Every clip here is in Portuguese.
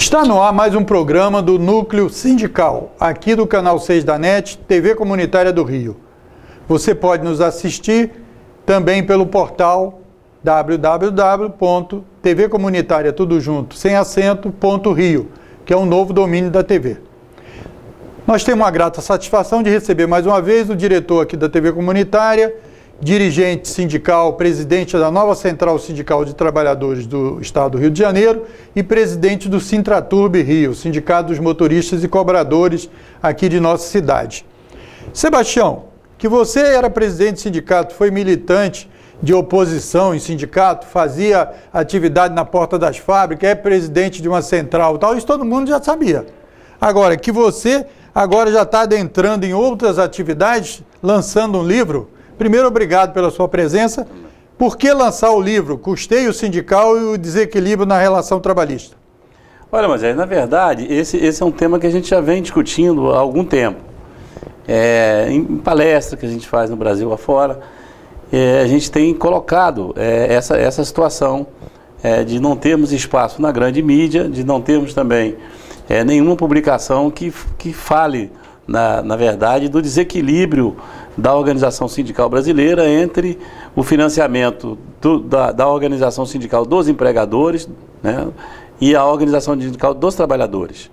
Está no ar mais um programa do Núcleo Sindical, aqui do canal 6 da NET, TV Comunitária do Rio. Você pode nos assistir também pelo portal www.tvcomunitaria, tudo junto, sem acento.rio, que é um novo domínio da TV. Nós temos uma grata satisfação de receber mais uma vez o diretor aqui da TV Comunitária, dirigente sindical, presidente da nova Central Sindical de Trabalhadores do Estado do Rio de Janeiro e presidente do Sintraturb Rio, Sindicato dos Motoristas e Cobradores aqui de nossa cidade. Sebastião, que você era presidente de sindicato, foi militante de oposição em sindicato, fazia atividade na porta das fábricas, é presidente de uma central e tal, isso todo mundo já sabia. Agora, que você agora já está adentrando em outras atividades, lançando um livro. Primeiro, obrigado pela sua presença. Por que lançar o livro Custeio Sindical e o Desequilíbrio na Relação Trabalhista? Olha, mas na verdade, esse é um tema que a gente já vem discutindo há algum tempo. Em palestra que a gente faz no Brasil afora, a gente tem colocado essa situação de não termos espaço na grande mídia, de não termos também nenhuma publicação que fale, na verdade, do desequilíbrio da organização sindical brasileira entre o financiamento da organização sindical dos empregadores, né, e a organização sindical dos trabalhadores.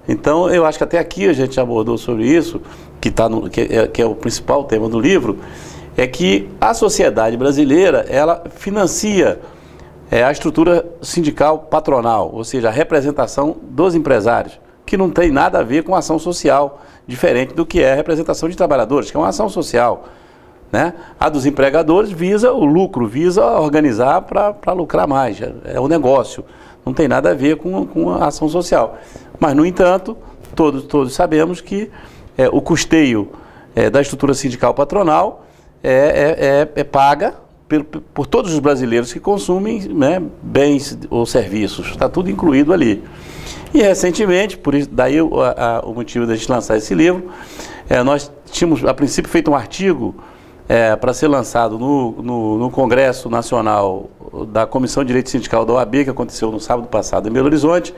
Então, eu acho que até aqui a gente abordou sobre isso, que é o principal tema do livro, é que a sociedade brasileira, ela financia a estrutura sindical patronal, ou seja, a representação dos empresários, que não tem nada a ver com ação social, diferente do que é a representação de trabalhadores, que é uma ação social, né? A dos empregadores visa o lucro, visa organizar para lucrar mais, é um negócio, não tem nada a ver com a ação social. Mas, no entanto, todos sabemos que o custeio da estrutura sindical patronal é paga por todos os brasileiros que consumem, né, bens ou serviços, está tudo incluído ali. E recentemente, por isso, daí o motivo da gente lançar esse livro, nós tínhamos a princípio feito um artigo para ser lançado no Congresso Nacional da Comissão de Direito Sindical da OAB, que aconteceu no sábado passado em Belo Horizonte,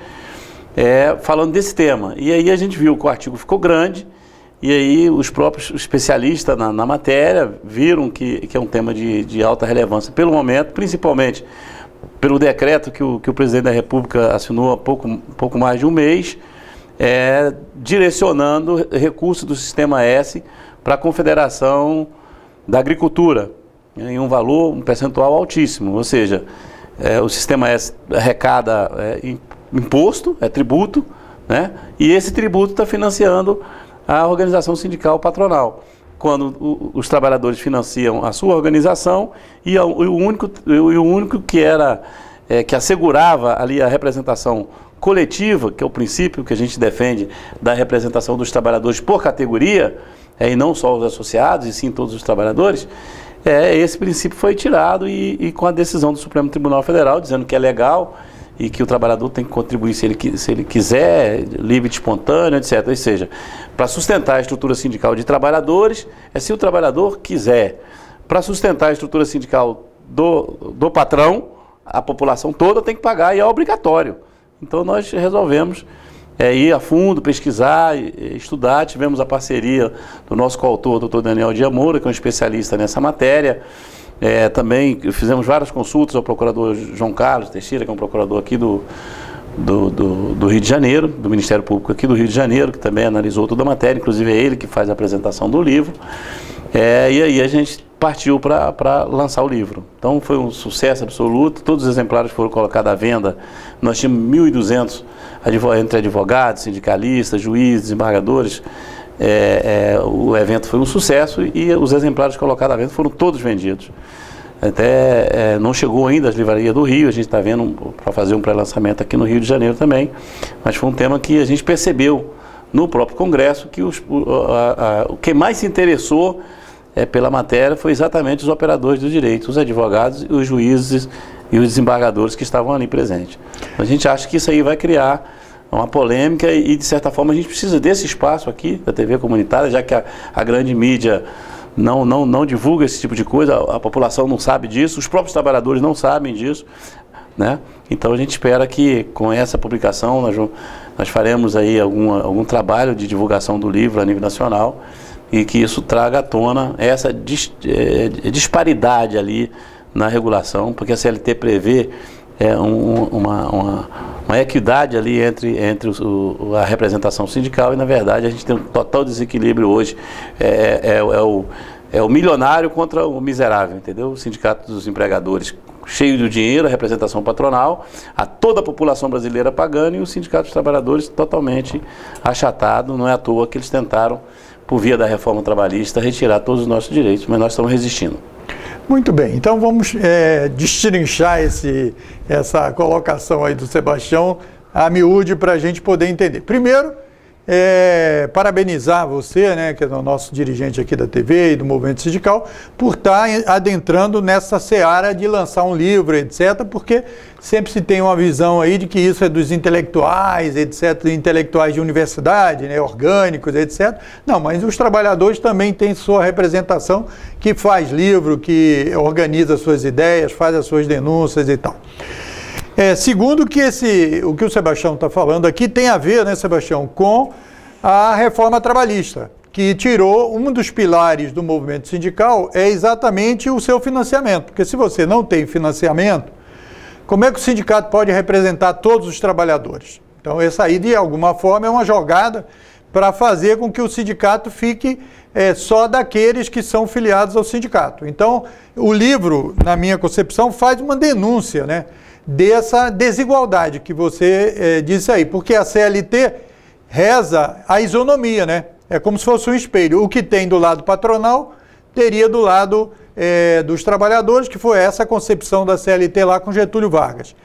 falando desse tema. E aí a gente viu que o artigo ficou grande, e aí os próprios especialistas na matéria viram que é um tema de alta relevância pelo momento, principalmente pelo decreto que o presidente da República assinou há pouco mais de um mês, direcionando recursos do Sistema S para a Confederação da Agricultura, em um percentual altíssimo, ou seja, o Sistema S arrecada imposto, tributo, né? E esse tributo está financiando a organização sindical patronal. Quando os trabalhadores financiam a sua organização e o único que assegurava ali a representação coletiva, que é o princípio que a gente defende da representação dos trabalhadores por categoria, e não só os associados, e sim todos os trabalhadores, esse princípio foi tirado e com a decisão do Supremo Tribunal Federal, dizendo que é legal e que o trabalhador tem que contribuir se ele quiser, livre, espontâneo, etc. Ou seja, para sustentar a estrutura sindical de trabalhadores, se o trabalhador quiser. Para sustentar a estrutura sindical do patrão, a população toda tem que pagar e é obrigatório. Então nós resolvemos ir a fundo, pesquisar, estudar. Tivemos a parceria do nosso coautor, Dr. Daniel de Moura, que é um especialista nessa matéria. Também fizemos várias consultas ao procurador João Carlos Teixeira, que é um procurador aqui do Rio de Janeiro, do Ministério Público aqui do Rio de Janeiro, que também analisou toda a matéria, inclusive é ele que faz a apresentação do livro. E aí a gente partiu para lançar o livro. Então foi um sucesso absoluto, todos os exemplares foram colocados à venda. Nós tínhamos 1.200 entre advogados, sindicalistas, juízes, desembargadores. O evento foi um sucesso e os exemplares colocados à venda foram todos vendidos. Até não chegou ainda às livrarias do Rio, a gente está vendo para fazer um pré-lançamento aqui no Rio de Janeiro também, mas foi um tema que a gente percebeu no próprio Congresso que o que mais se interessou pela matéria foi exatamente os operadores do direito, os advogados, os juízes e os desembargadores que estavam ali presentes. A gente acha que isso aí vai criar uma polêmica e, de certa forma, a gente precisa desse espaço aqui da TV comunitária, já que a grande mídia não divulga esse tipo de coisa, a população não sabe disso, os próprios trabalhadores não sabem disso. né? Então a gente espera que com essa publicação nós faremos aí algum trabalho de divulgação do livro a nível nacional e que isso traga à tona essa disparidade ali na regulação, porque a CLT prevê uma equidade ali entre a representação sindical e, na verdade, a gente tem um total desequilíbrio hoje. É o milionário contra o miserável, entendeu? O Sindicato dos Empregadores cheio de dinheiro, a representação patronal, toda a população brasileira pagando e o Sindicato dos Trabalhadores totalmente achatado. Não é à toa que eles tentaram, por via da reforma trabalhista, retirar todos os nossos direitos, mas nós estamos resistindo. Muito bem, então vamos destrinchar essa colocação aí do Sebastião a miúde para a gente poder entender. Primeiro, parabenizar você, né, que é o nosso dirigente aqui da TV e do movimento sindical, por estar adentrando nessa seara de lançar um livro, etc., porque sempre se tem uma visão aí de que isso é dos intelectuais, etc., intelectuais de universidade, né, orgânicos, etc. Não, mas os trabalhadores também têm sua representação, que faz livro, que organiza suas ideias, faz as suas denúncias e tal. Segundo, que o que o Sebastião está falando aqui tem a ver, né, Sebastião, com a reforma trabalhista, que tirou um dos pilares do movimento sindical, é exatamente o seu financiamento. Porque se você não tem financiamento, como é que o sindicato pode representar todos os trabalhadores? Então, essa aí, de alguma forma, é uma jogada para fazer com que o sindicato fique só daqueles que são filiados ao sindicato. Então, o livro, na minha concepção, faz uma denúncia, né, dessa desigualdade que você disse aí, porque a CLT reza a isonomia, né? É como se fosse um espelho. O que tem do lado patronal teria do lado dos trabalhadores, que foi essa concepção da CLT lá com Getúlio Vargas.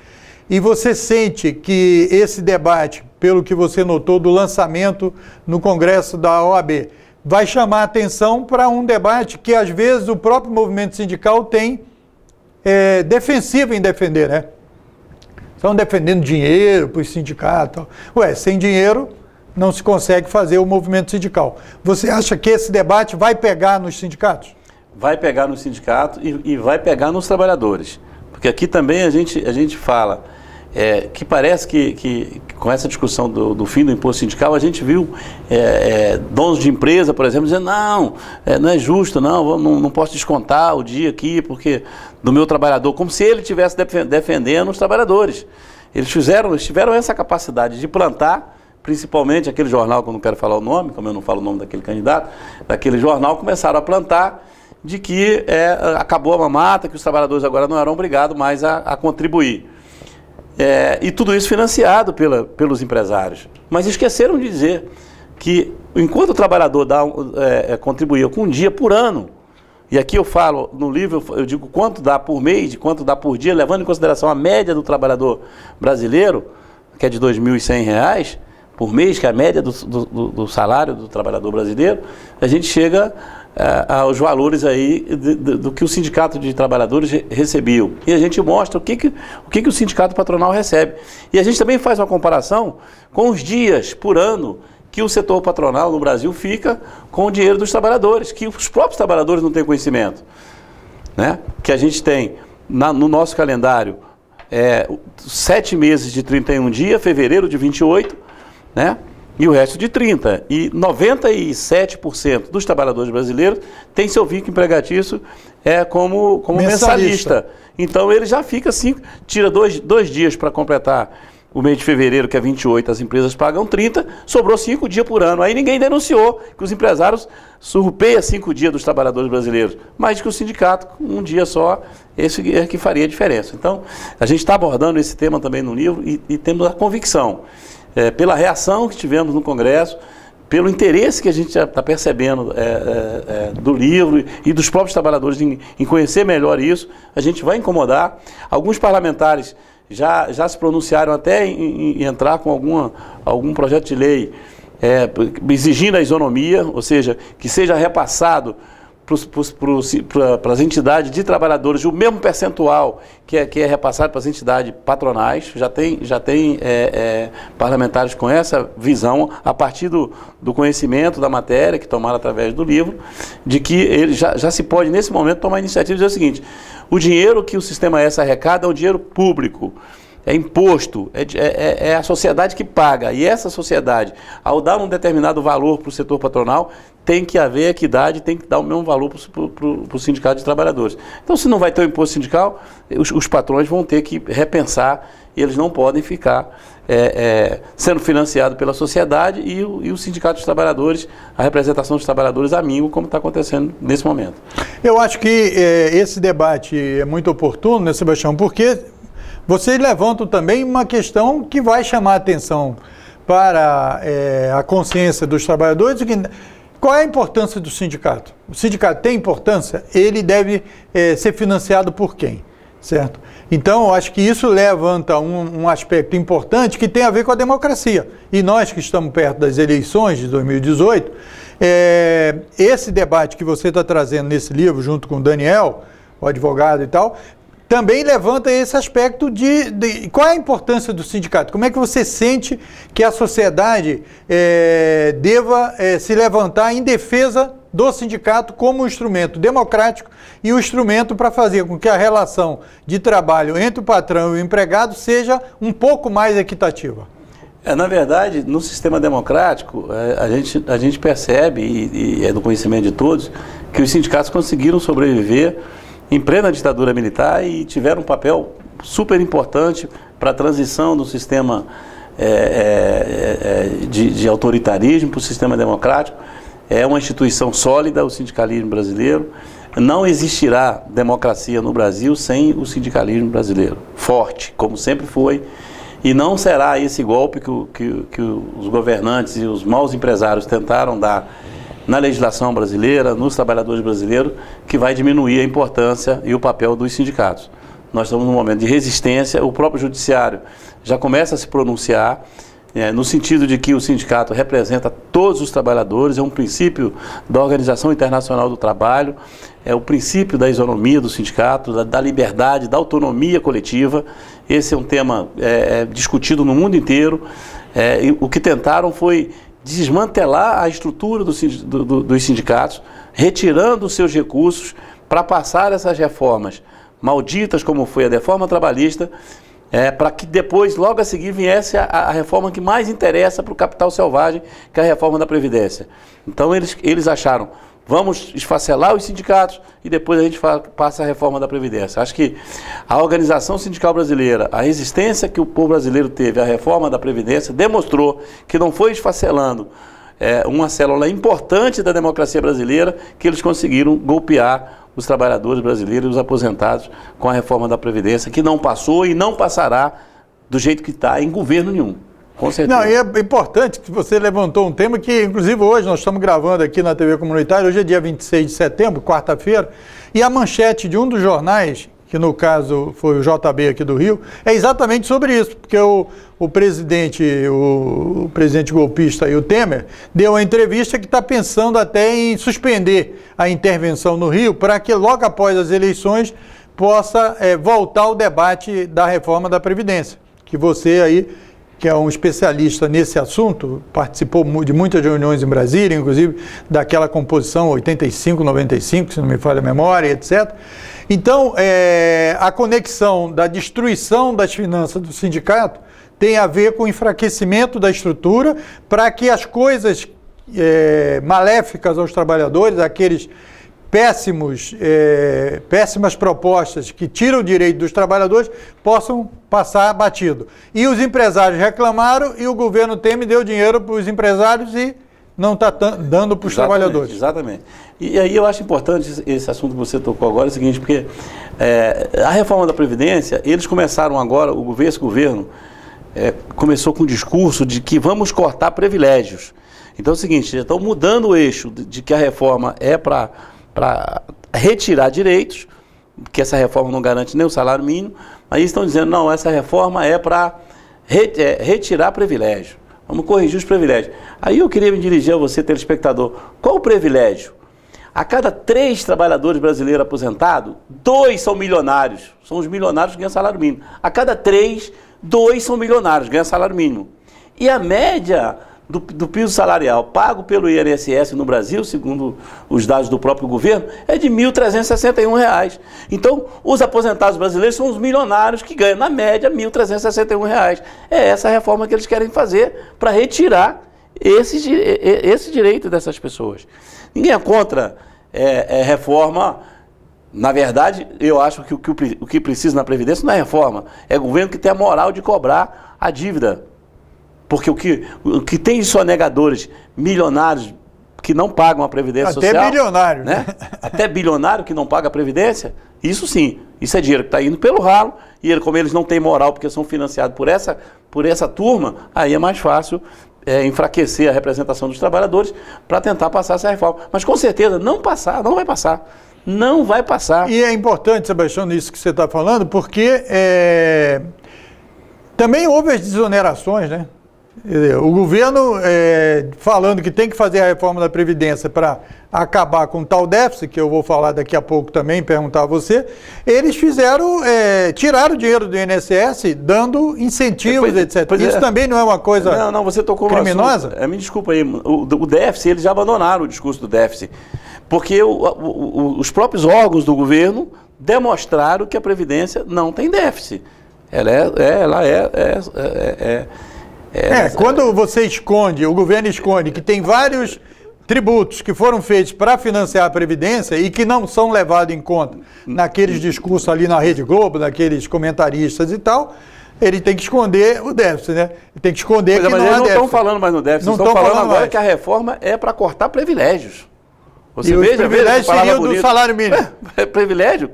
E você sente que esse debate, pelo que você notou do lançamento no Congresso da OAB, vai chamar a atenção para um debate que às vezes o próprio movimento sindical tem defensivo em defender, né? Estão defendendo dinheiro para os sindicatos. Sem dinheiro não se consegue fazer o movimento sindical. Você acha que esse debate vai pegar nos sindicatos? Vai pegar nos sindicatos e vai pegar nos trabalhadores. Porque aqui também a gente fala que parece que com essa discussão do fim do imposto sindical, a gente viu donos de empresa, por exemplo, dizendo não é justo, não posso descontar o dia aqui, porque do meu trabalhador, como se ele estivesse defendendo os trabalhadores. Eles tiveram essa capacidade de plantar, principalmente aquele jornal, que eu não quero falar o nome, como eu não falo o nome daquele candidato, daquele jornal, começaram a plantar de que acabou a mamata, que os trabalhadores agora não eram obrigados mais a contribuir. E tudo isso financiado pelos empresários. Mas esqueceram de dizer que, enquanto o trabalhador contribuía com um dia por ano, e aqui eu falo, no livro, eu digo quanto dá por mês, quanto dá por dia, levando em consideração a média do trabalhador brasileiro, que é de R$ 2.100 por mês, que é a média do salário do trabalhador brasileiro, a gente chega aos valores aí do que o Sindicato de Trabalhadores recebeu. E a gente mostra o que o Sindicato Patronal recebe. E a gente também faz uma comparação com os dias por ano que o setor patronal no Brasil fica com o dinheiro dos trabalhadores, que os próprios trabalhadores não têm conhecimento, né? Que a gente tem no nosso calendário 7 meses de 31 dias, fevereiro de 28, né? E o resto de 30. E 97% dos trabalhadores brasileiros tem seu vínculo empregatício como mensalista. Então ele já fica assim, tira dois dias para completar o mês de fevereiro, que é 28, as empresas pagam 30, sobrou 5 dias por ano. Aí ninguém denunciou que os empresários surrupeiam 5 dias dos trabalhadores brasileiros, mas que o sindicato, um dia só, esse é que faria a diferença. Então, a gente está abordando esse tema também no livro e temos a convicção, pela reação que tivemos no Congresso, pelo interesse que a gente já está percebendo do livro e dos próprios trabalhadores em conhecer melhor isso, a gente vai incomodar. Alguns parlamentares já se pronunciaram até em entrar com algum projeto de lei exigindo a isonomia, ou seja, que seja repassado para as entidades de trabalhadores o mesmo percentual que é repassado para as entidades patronais. Já tem parlamentares com essa visão, a partir do conhecimento da matéria, que tomaram através do livro, de que ele já se pode, nesse momento, tomar a iniciativa de dizer o seguinte: o dinheiro que o Sistema S arrecada é um dinheiro público, é imposto, é a sociedade que paga. E essa sociedade, ao dar um determinado valor para o setor patronal, tem que haver equidade, tem que dar o mesmo valor para o sindicato de trabalhadores. Então, se não vai ter o imposto sindical, os patrões vão ter que repensar, e eles não podem ficar sendo financiados pela sociedade e o sindicato dos trabalhadores, a representação dos trabalhadores amigo, como está acontecendo nesse momento. Eu acho que esse debate é muito oportuno, né, Sebastião, porque vocês levantam também uma questão que vai chamar a atenção para a consciência dos trabalhadores. Qual é a importância do sindicato? O sindicato tem importância? Ele deve ser financiado por quem? Certo? Então, eu acho que isso levanta um aspecto importante que tem a ver com a democracia. E nós que estamos perto das eleições de 2018, esse debate que você está trazendo nesse livro, junto com o Daniel, o advogado e tal, também levanta esse aspecto de qual é a importância do sindicato. Como é que você sente que a sociedade deva se levantar em defesa do sindicato como um instrumento democrático e um instrumento para fazer com que a relação de trabalho entre o patrão e o empregado seja um pouco mais equitativa? Na verdade, no sistema democrático, a gente percebe, e é do conhecimento de todos, que os sindicatos conseguiram sobreviver em plena ditadura militar e tiveram um papel super importante para a transição do sistema de autoritarismo para o sistema democrático. É uma instituição sólida, o sindicalismo brasileiro. Não existirá democracia no Brasil sem o sindicalismo brasileiro, forte, como sempre foi. E não será esse golpe que os governantes e os maus empresários tentaram dar na legislação brasileira, nos trabalhadores brasileiros, que vai diminuir a importância e o papel dos sindicatos. Nós estamos num momento de resistência, o próprio judiciário já começa a se pronunciar, no sentido de que o sindicato representa todos os trabalhadores, é um princípio da Organização Internacional do Trabalho, é o princípio da isonomia do sindicato, da liberdade, da autonomia coletiva. Esse é um tema discutido no mundo inteiro. E o que tentaram foi desmantelar a estrutura dos sindicatos, retirando os seus recursos para passar essas reformas malditas, como foi a reforma trabalhista, para que depois, logo a seguir, viesse a reforma que mais interessa para o capital selvagem, que é a reforma da Previdência. Então eles acharam, vamos esfacelar os sindicatos e depois a gente passa a reforma da Previdência. Acho que a organização sindical brasileira, a resistência que o povo brasileiro teve à reforma da Previdência, demonstrou que não foi esfacelando uma célula importante da democracia brasileira que eles conseguiram golpear os trabalhadores brasileiros e os aposentados com a reforma da Previdência, que não passou e não passará do jeito que está em governo nenhum. Com certeza. Não, e é importante que você levantou um tema que, inclusive, hoje nós estamos gravando aqui na TV Comunitária, hoje é dia 26 de setembro, quarta-feira, e a manchete de um dos jornais, que no caso foi o JB aqui do Rio, é exatamente sobre isso, porque o presidente golpista aí, o Temer, deu uma entrevista que está pensando até em suspender a intervenção no Rio para que logo após as eleições possa voltar o debate da reforma da Previdência, que você aí, que é um especialista nesse assunto, participou de muitas reuniões em Brasília, inclusive daquela composição 85-95, se não me falha a memória, etc. Então, a conexão da destruição das finanças do sindicato tem a ver com o enfraquecimento da estrutura para que as coisas maléficas aos trabalhadores, aqueles péssimas propostas que tiram o direito dos trabalhadores, possam passar batido. E os empresários reclamaram e o governo Temer deu dinheiro para os empresários e não está dando para os trabalhadores. Exatamente. E aí eu acho importante esse assunto que você tocou agora, é o seguinte, porque a reforma da Previdência, eles começaram agora, esse governo começou com o discurso de que vamos cortar privilégios. Então é o seguinte, já estão mudando o eixo de que a reforma é para retirar direitos, que essa reforma não garante nem o salário mínimo, mas estão dizendo, não, essa reforma é para retirar privilégio. Vamos corrigir os privilégios. Aí eu queria me dirigir a você, telespectador. Qual o privilégio? A cada 3 trabalhadores brasileiros aposentados, 2 são milionários. São os milionários que ganham salário mínimo. A cada 3, 2 são milionários, ganham salário mínimo. E a média do piso salarial pago pelo INSS no Brasil, segundo os dados do próprio governo, é de R$ 1.361. Então, os aposentados brasileiros são os milionários que ganham, na média, R$ 1.361. É essa a reforma que eles querem fazer para retirar esse direito dessas pessoas. Ninguém é contra reforma. Na verdade, eu acho que o que precisa na Previdência não é reforma, é o governo que tem a moral de cobrar a dívida. Porque o que tem de sonegadores milionários que não pagam a Previdência Social... Até bilionário. Né? Até bilionário que não paga a Previdência, isso sim, isso é dinheiro que está indo pelo ralo, e como eles não têm moral porque são financiados por essa turma, aí é mais fácil enfraquecer a representação dos trabalhadores para tentar passar essa reforma. Mas com certeza não vai passar. Não vai passar. E é importante, Sebastião, nisso que você está falando, porque também houve as desonerações, né? O governo falando que tem que fazer a reforma da Previdência para acabar com tal déficit, que eu vou falar daqui a pouco também, perguntar a você, eles tiraram o dinheiro do INSS, dando incentivos, etc. Isso também não é uma coisa você tocou criminosa? Me desculpa aí, o déficit, eles já abandonaram o discurso do déficit, porque os próprios órgãos do governo demonstraram que a Previdência não tem déficit. Quando você esconde, o governo esconde que tem vários tributos que foram feitos para financiar a Previdência e que não são levados em conta naqueles discursos ali na Rede Globo, naqueles comentaristas e tal, ele tem que esconder o déficit, né? Tem que esconder que não há déficit. Eles não estão falando mais no déficit, estão falando agora que a reforma é para cortar privilégios. Você veja, os privilégios seriam do salário mínimo. Privilégio.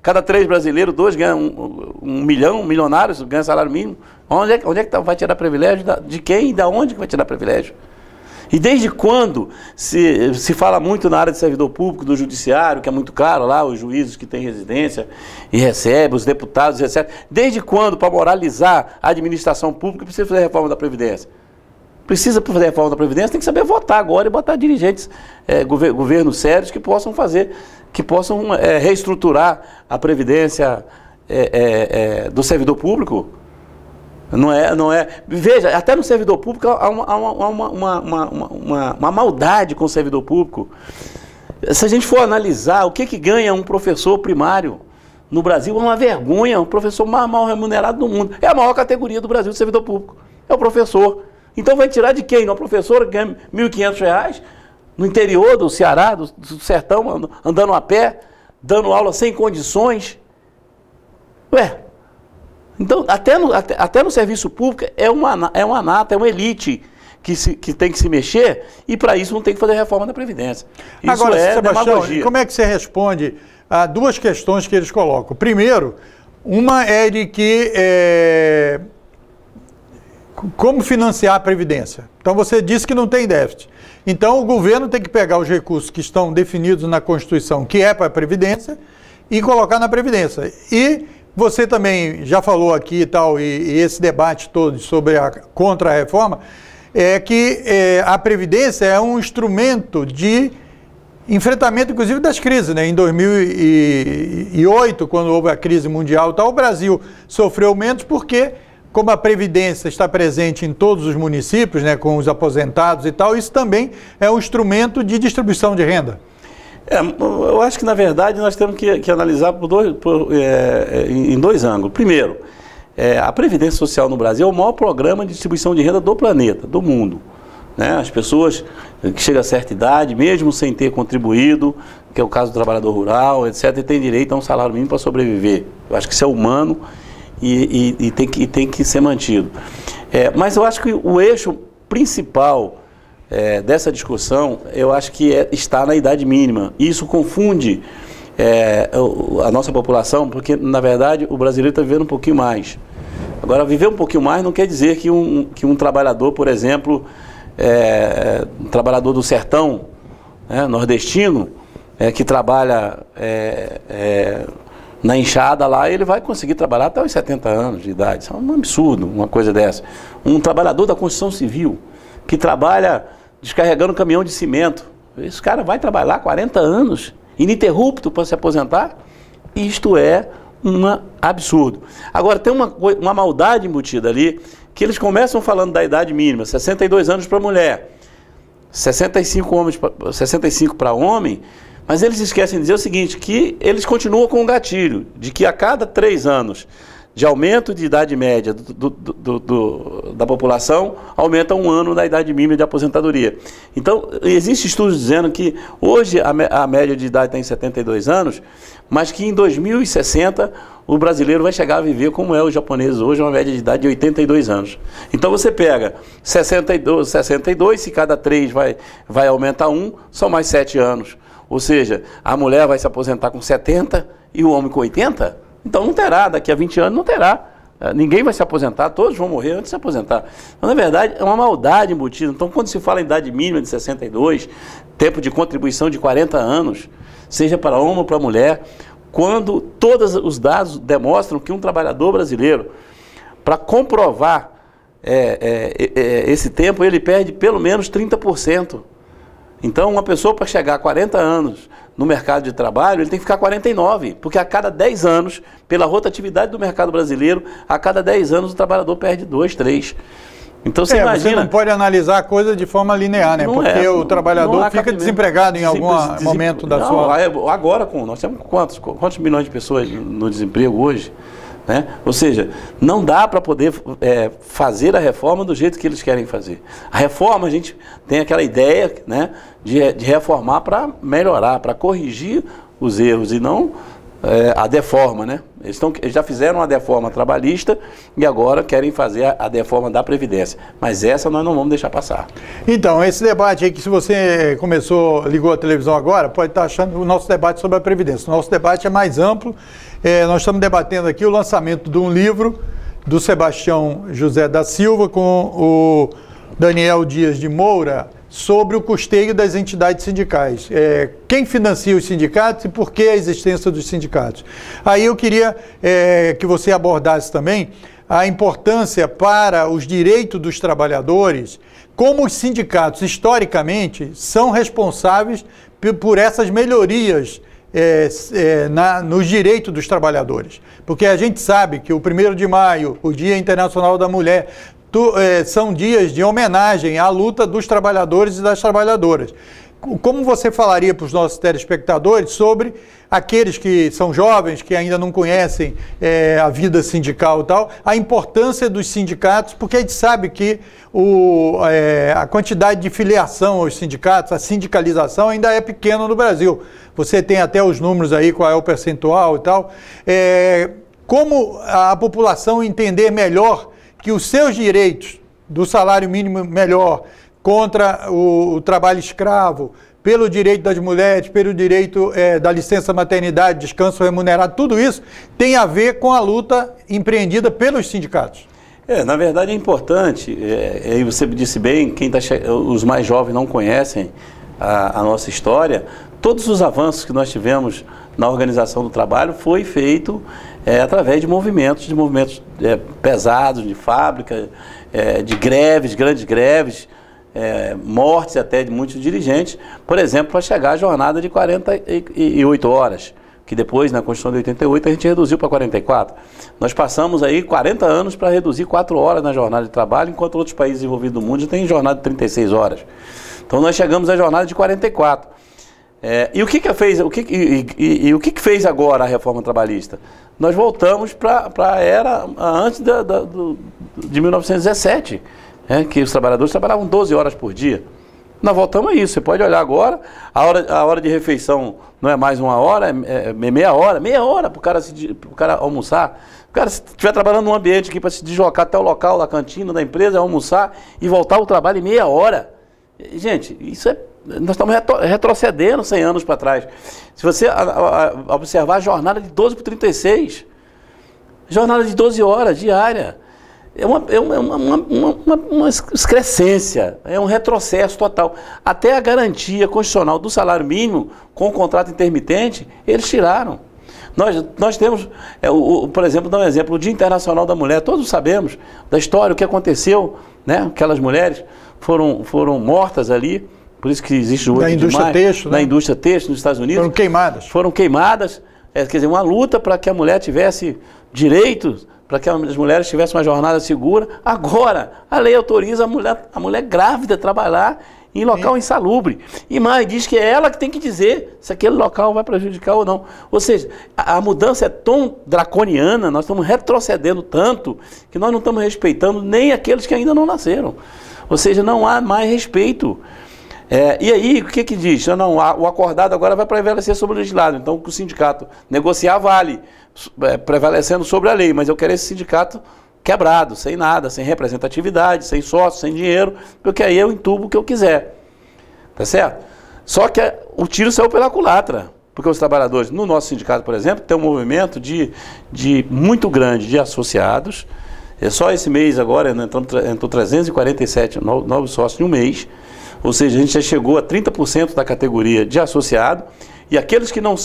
Cada 3 brasileiros, 2 ganham um milhão, milionários ganham salário mínimo. Onde é que vai tirar privilégio? De quem e da onde que vai tirar privilégio? E desde quando se fala muito na área de servidor público, do judiciário, que é muito caro lá, os juízes que têm residência e recebem, os deputados, etc. Desde quando, para moralizar a administração pública, precisa fazer a reforma da Previdência? Precisa fazer a reforma da Previdência, tem que saber votar agora e botar dirigentes, governos sérios que possam reestruturar a Previdência do servidor público. Não é. Veja, até no servidor público há uma maldade com o servidor público. Se a gente for analisar o que ganha um professor primário no Brasil, é uma vergonha, o professor mais mal remunerado do mundo. É a maior categoria do Brasil, do servidor público. É o professor. Então vai tirar de quem? Uma professora que ganha R$ 1.500 no interior do Ceará, do sertão, andando a pé, dando aula sem condições. Então, até no serviço público é uma nata, é uma elite que tem que se mexer, e para isso não tem que fazer reforma da Previdência. Isso agora, Sebastião, demagogia. Como é que você responde a 2 questões que eles colocam? Primeiro, uma é de que como financiar a Previdência? Então você disse que não tem déficit. Então o governo tem que pegar os recursos que estão definidos na Constituição, que é para a Previdência, e colocar na Previdência. E você também já falou aqui e tal, e esse debate todo sobre a contra-reforma, é que a Previdência é um instrumento de enfrentamento, inclusive, das crises, né? Em 2008, quando houve a crise mundial e tal, o Brasil sofreu menos porque, como a Previdência está presente em todos os municípios, né, com os aposentados e tal, isso também é um instrumento de distribuição de renda. Eu acho que, na verdade, nós temos que analisar em 2 ângulos. Primeiro, a Previdência Social no Brasil é o maior programa de distribuição de renda do planeta, do mundo. Né? As pessoas que chegam a certa idade, mesmo sem ter contribuído, que é o caso do trabalhador rural, etc., têm direito a um salário mínimo para sobreviver. Eu acho que isso é humano e tem que ser mantido. Mas eu acho que o eixo principal dessa discussão, eu acho que está na idade mínima. E isso confunde a nossa população, porque, na verdade, o brasileiro está vivendo um pouquinho mais. Agora, viver um pouquinho mais não quer dizer que um trabalhador, por exemplo, um trabalhador do sertão, nordestino, que trabalha na enxada lá, ele vai conseguir trabalhar até os 70 anos de idade. Isso é um absurdo, uma coisa dessa. Um trabalhador da construção civil, que trabalha descarregando caminhão de cimento Esse cara vai trabalhar 40 anos, ininterrupto, para se aposentar? Isto é um absurdo. Agora, tem uma maldade embutida ali, que eles começam falando da idade mínima, 62 anos para mulher, 65 para homem, mas eles esquecem de dizer o seguinte, que eles continuam com o gatilho, de que a cada 3 anos de aumento de idade média da população, aumenta 1 ano da idade mínima de aposentadoria. Então, existem estudos dizendo que hoje a média de idade está em 72 anos, mas que em 2060 o brasileiro vai chegar a viver como é o japonês hoje, uma média de idade de 82 anos. Então você pega 62, se cada 3 vai aumentar 1, são mais 7 anos. Ou seja, a mulher vai se aposentar com 70 e o homem com 80? Então não terá, daqui a 20 anos não terá. Ninguém vai se aposentar, todos vão morrer antes de se aposentar. Então, na verdade, é uma maldade embutida. Então, quando se fala em idade mínima de 62, tempo de contribuição de 40 anos, seja para homem ou para mulher, quando todos os dados demonstram que um trabalhador brasileiro, para comprovar esse tempo, ele perde pelo menos 30%. Então, uma pessoa para chegar a 40 anos no mercado de trabalho, ele tem que ficar 49, porque a cada 10 anos, pela rotatividade do mercado brasileiro, a cada 10 anos o trabalhador perde 2, 3. Então você imagina... Você não pode analisar a coisa de forma linear, né? Porque o trabalhador fica desempregado em algum momento da sua... Agora, nós temos quantos milhões de pessoas no desemprego hoje? Né? Ou seja, não dá para poder fazer a reforma do jeito que eles querem fazer. A reforma, a gente tem aquela ideia, né, de reformar para melhorar, para corrigir os erros e não a deforma. Né? Eles já fizeram a deforma trabalhista e agora querem fazer a deforma da Previdência. Mas essa nós não vamos deixar passar. Então, esse debate aí que se você ligou a televisão agora, pode estar achando o nosso debate sobre a Previdência. O nosso debate é mais amplo. Nós estamos debatendo aqui o lançamento de um livro do Sebastião José da Silva com o Daniel Dias de Moura sobre o custeio das entidades sindicais. Quem financia os sindicatos e por que a existência dos sindicatos. Aí eu queria que você abordasse também a importância para os direitos dos trabalhadores, como os sindicatos, historicamente, são responsáveis por essas melhorias nos direitos dos trabalhadores. Porque a gente sabe que o 1º de maio, o Dia Internacional da Mulher, são dias de homenagem à luta dos trabalhadores e das trabalhadoras. Como você falaria para os nossos telespectadores sobre aqueles que são jovens, que ainda não conhecem a vida sindical e tal, a importância dos sindicatos, porque a gente sabe que a quantidade de filiação aos sindicatos, a sindicalização ainda é pequena no Brasil. Você tem até os números aí, qual é o percentual e tal. Como a população entender melhor que os seus direitos do salário mínimo melhor, contra o trabalho escravo, pelo direito das mulheres, pelo direito da licença maternidade, descanso remunerado, tudo isso tem a ver com a luta empreendida pelos sindicatos. Na verdade é importante, e você disse bem, os mais jovens não conhecem a nossa história, todos os avanços que nós tivemos na organização do trabalho foi feito através de movimentos pesados, de fábrica, de greves, grandes greves, mortes até de muitos dirigentes, por exemplo, para chegar à jornada de 48 horas, que depois, na Constituição de 88, a gente reduziu para 44. Nós passamos aí 40 anos para reduzir 4 horas na jornada de trabalho, enquanto outros países envolvidos no mundo já têm jornada de 36 horas. Então nós chegamos à jornada de 44. E o que fez agora a reforma trabalhista? Nós voltamos para a era antes de 1917, que os trabalhadores trabalhavam 12 horas por dia. Nós voltamos a isso. Você pode olhar agora, a hora de refeição não é mais 1 hora, é meia hora para o cara almoçar. O cara, se estiver trabalhando num ambiente aqui para se deslocar até o local da cantina, da empresa, almoçar e voltar ao trabalho em meia hora. Gente, nós estamos retrocedendo 100 anos para trás. Se você observar a jornada de 12 por 36, jornada de 12 horas diária, é uma excrescência, é um retrocesso total. Até a garantia constitucional do salário mínimo com o contrato intermitente, eles tiraram. Nós temos, por exemplo, dar um exemplo, o Dia Internacional da Mulher, todos sabemos da história, o que aconteceu, né? Aquelas mulheres foram mortas ali por isso que existe o 8 da de indústria maio, têxtil, da né? indústria têxtil nos Estados Unidos. Foram queimadas. Quer dizer, uma luta para que a mulher tivesse direitos, para que as mulheres tivessem uma jornada segura. Agora, a lei autoriza a mulher grávida a trabalhar em local insalubre. E mais, diz que é ela que tem que dizer se aquele local vai prejudicar ou não. Ou seja, a mudança é tão draconiana, nós estamos retrocedendo tanto, que nós não estamos respeitando nem aqueles que ainda não nasceram. Ou seja, não há mais respeito. E aí, o que diz? Não, o acordado agora vai prevalecer sobre o legislado. Então, o sindicato negociar vale, prevalecendo sobre a lei, mas eu quero esse sindicato quebrado, sem nada, sem representatividade, sem sócio, sem dinheiro, porque aí eu entubo o que eu quiser. Tá certo? Só que o tiro saiu pela culatra, porque os trabalhadores, no nosso sindicato, por exemplo, tem um movimento muito grande de associados. Só esse mês agora entrou 347 novos sócios em um mês, ou seja, a gente já chegou a 30% da categoria de associado, e aqueles que não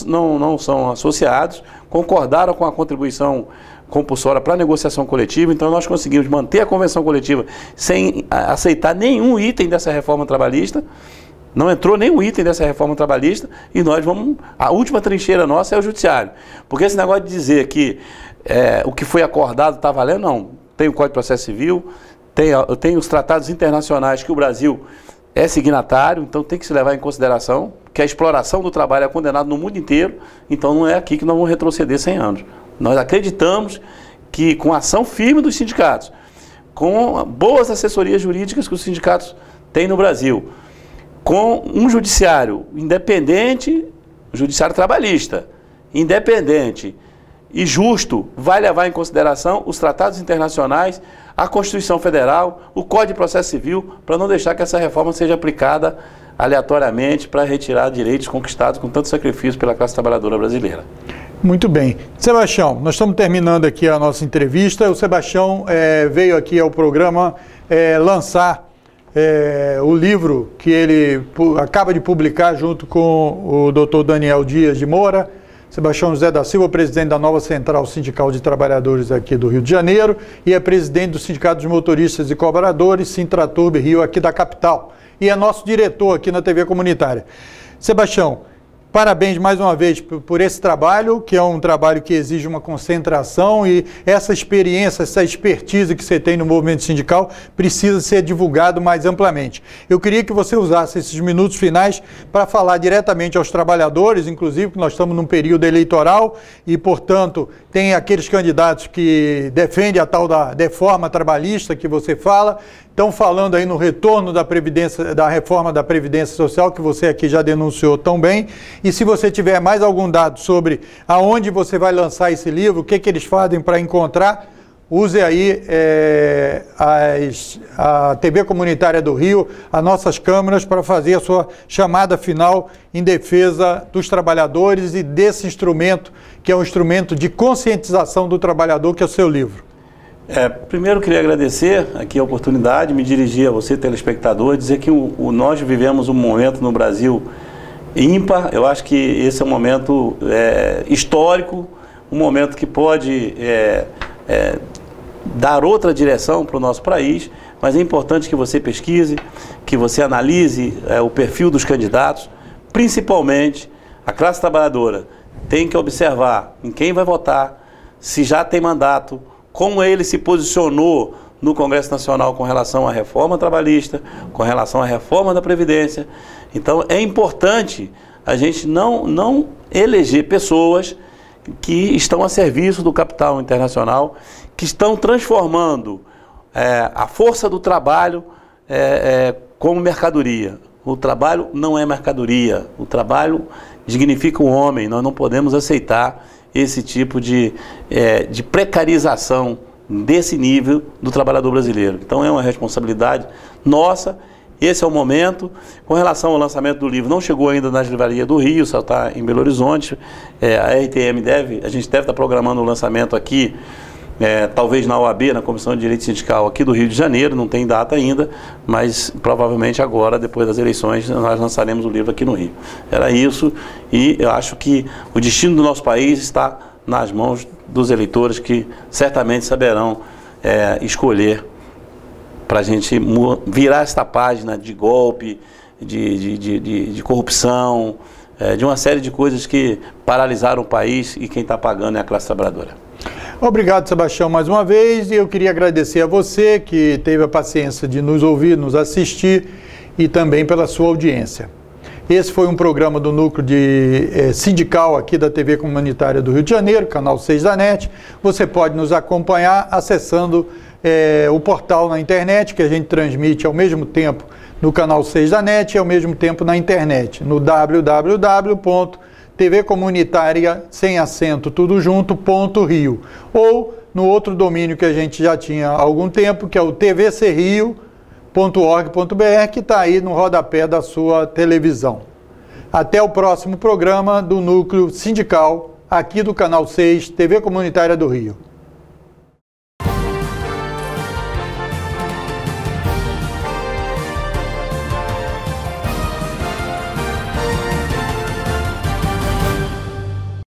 são associados concordaram com a contribuição compulsória para a negociação coletiva. Então nós conseguimos manter a convenção coletiva sem aceitar nenhum item dessa reforma trabalhista. Não entrou nenhum item dessa reforma trabalhista, e nós vamos... A última trincheira nossa é o judiciário. Porque esse negócio de dizer que o que foi acordado está valendo, não. Tem o Código de Processo Civil, tem os tratados internacionais que o Brasil é signatário, então tem que se levar em consideração que a exploração do trabalho é condenada no mundo inteiro, então não é aqui que nós vamos retroceder 100 anos. Nós acreditamos que com a ação firme dos sindicatos, com boas assessorias jurídicas que os sindicatos têm no Brasil, com um judiciário independente, judiciário trabalhista, independente e justo, vai levar em consideração os tratados internacionais, a Constituição Federal, o Código de Processo Civil, para não deixar que essa reforma seja aplicada aleatoriamente para retirar direitos conquistados com tanto sacrifício pela classe trabalhadora brasileira. Muito bem. Sebastião, nós estamos terminando aqui a nossa entrevista. O Sebastião veio aqui ao programa lançar o livro que ele acaba de publicar junto com o Dr. Daniel Dias de Moura, Sebastião José da Silva, presidente da nova Central Sindical de Trabalhadores aqui do Rio de Janeiro, e é presidente do Sindicato dos Motoristas e Cobradores, Sintraturb Rio, aqui da capital. E é nosso diretor aqui na TV Comunitária. Sebastião, parabéns mais uma vez por esse trabalho, que é um trabalho que exige uma concentração, e essa experiência, essa expertise que você tem no movimento sindical precisa ser divulgado mais amplamente. Eu queria que você usasse esses minutos finais para falar diretamente aos trabalhadores, inclusive que nós estamos num período eleitoral e, portanto, tem aqueles candidatos que defendem a tal da reforma trabalhista que você fala. Estão falando aí no retorno da reforma da Previdência Social, que você aqui já denunciou tão bem. E se você tiver mais algum dado sobre aonde você vai lançar esse livro, o que eles fazem para encontrar, use aí a TV Comunitária do Rio, as nossas câmeras, para fazer a sua chamada final em defesa dos trabalhadores e desse instrumento, que é um instrumento de conscientização do trabalhador, que é o seu livro. Primeiro, queria agradecer aqui a oportunidade, me dirigir a você, telespectador, dizer que nós vivemos um momento no Brasil ímpar. Eu acho que esse é um momento histórico, um momento que pode dar outra direção para o nosso país, mas é importante que você pesquise, que você analise o perfil dos candidatos, principalmente a classe trabalhadora tem que observar em quem vai votar, se já tem mandato, como ele se posicionou no Congresso Nacional com relação à reforma trabalhista, com relação à reforma da Previdência. Então é importante a gente não eleger pessoas que estão a serviço do capital internacional, que estão transformando a força do trabalho como mercadoria. O trabalho não é mercadoria, o trabalho dignifica o homem. Nós não podemos aceitar esse tipo de precarização desse nível do trabalhador brasileiro. Então é uma responsabilidade nossa, esse é o momento. Com relação ao lançamento do livro, não chegou ainda nas livrarias do Rio, só está em Belo Horizonte. A gente deve estar programando o lançamento aqui, talvez na OAB, na Comissão de Direito Sindical aqui do Rio de Janeiro, não tem data ainda, mas provavelmente agora, depois das eleições, nós lançaremos o livro aqui no Rio. Era isso, e eu acho que o destino do nosso país está nas mãos dos eleitores, que certamente saberão escolher para a gente virar esta página de golpe, de corrupção, de uma série de coisas que paralisaram o país e quem está pagando é a classe trabalhadora. Obrigado, Sebastião, mais uma vez, e eu queria agradecer a você que teve a paciência de nos ouvir, nos assistir e também pela sua audiência. Esse foi um programa do núcleo sindical aqui da TV Comunitária do Rio de Janeiro, canal 6 da NET. Você pode nos acompanhar acessando o portal na internet, que a gente transmite ao mesmo tempo no canal 6 da NET e ao mesmo tempo na internet, no www.tvcomunitaria, sem acento, tudo junto, .rio, ou no outro domínio que a gente já tinha há algum tempo, que é o tvcrio.org.br, que está aí no rodapé da sua televisão. Até o próximo programa do Núcleo Sindical, aqui do Canal 6, TV Comunitária do Rio.